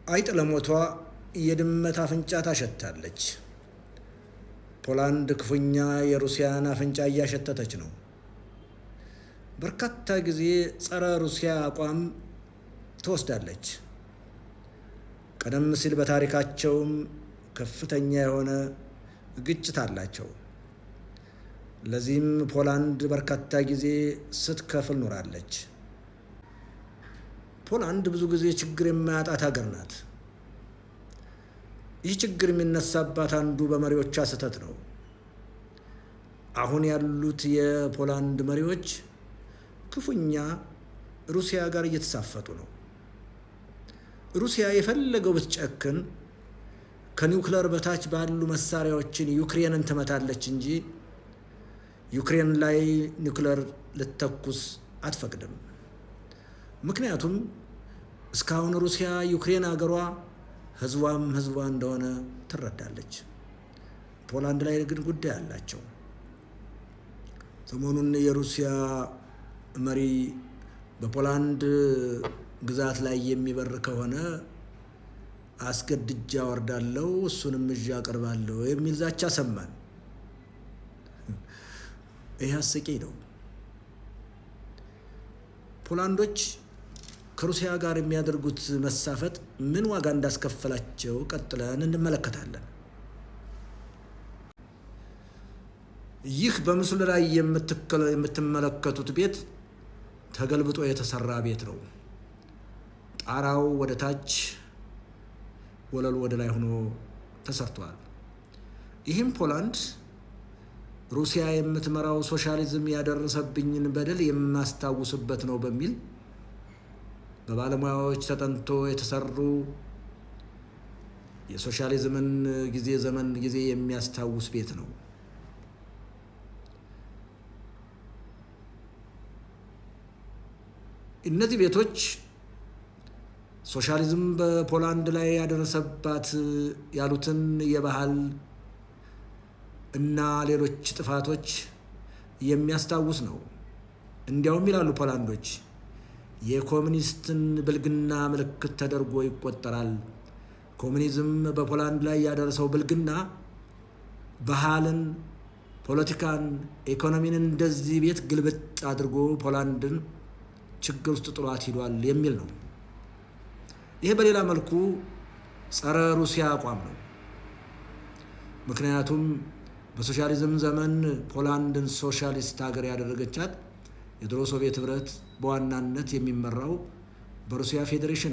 አይጥ ለሞቷ የድመት አፍንጫ ታሸታለች። ፖላንድ ክፉኛ የሩሲያን አፍንጫ እያሸተተች ነው። በርካታ ጊዜ ጸረ ሩሲያ አቋም ትወስዳለች። ቀደም ሲል በታሪካቸውም ከፍተኛ የሆነ ግጭት አላቸው። ለዚህም ፖላንድ በርካታ ጊዜ ስትከፍል ኖራለች። ፖላንድ ብዙ ጊዜ ችግር የማያጣት ሀገር ናት። ይህ ችግር የሚነሳባት አንዱ በመሪዎቿ ስህተት ነው። አሁን ያሉት የፖላንድ መሪዎች ክፉኛ ሩሲያ ጋር እየተሳፈጡ ነው። ሩሲያ የፈለገው ብትጨክን ከኒውክለር በታች ባሉ መሳሪያዎችን ዩክሬንን ትመታለች እንጂ ዩክሬን ላይ ኒውክለር ልትተኩስ አትፈቅድም። ምክንያቱም እስካሁን ሩሲያ ዩክሬን አገሯ ህዝቧም ህዝቧ እንደሆነ ትረዳለች። ፖላንድ ላይ ግን ጉዳይ አላቸው። ሰሞኑን የሩሲያ መሪ በፖላንድ ግዛት ላይ የሚበር ከሆነ አስገድጃ ወርዳለሁ፣ እሱንም እዣ አቀርባለሁ የሚል ዛቻ ሰማን። ይህ አስቂኝ ነው። ፖላንዶች ከሩሲያ ጋር የሚያደርጉት መሳፈጥ ምን ዋጋ እንዳስከፈላቸው ቀጥለን እንመለከታለን። ይህ በምስሉ ላይ የምትመለከቱት ቤት ተገልብጦ የተሰራ ቤት ነው። ጣራው ወደ ታች፣ ወለሉ ወደ ላይ ሆኖ ተሰርቷል። ይህም ፖላንድ ሩሲያ የምትመራው ሶሻሊዝም ያደረሰብኝን በደል የማስታውስበት ነው በሚል በባለሙያዎች ተጠንቶ የተሰሩ የሶሻሊዝምን ጊዜ የሚያስታውስ ቤት ነው። እነዚህ ቤቶች ሶሻሊዝም በፖላንድ ላይ ያደረሰባት ያሉትን የባህል እና ሌሎች ጥፋቶች የሚያስታውስ ነው። እንዲያውም ይላሉ ፖላንዶች የኮሙኒስትን ብልግና ምልክት ተደርጎ ይቆጠራል። ኮሙኒዝም በፖላንድ ላይ ያደረሰው ብልግና ባህልን፣ ፖለቲካን፣ ኢኮኖሚን እንደዚህ ቤት ግልብጥ አድርጎ ፖላንድን ችግር ውስጥ ጥሏት ሂዷል የሚል ነው። ይሄ በሌላ መልኩ ጸረ ሩሲያ አቋም ነው። ምክንያቱም በሶሻሊዝም ዘመን ፖላንድን ሶሻሊስት ሀገር ያደረገቻት የድሮ ሶቪየት ህብረት በዋናነት የሚመራው በሩሲያ ፌዴሬሽን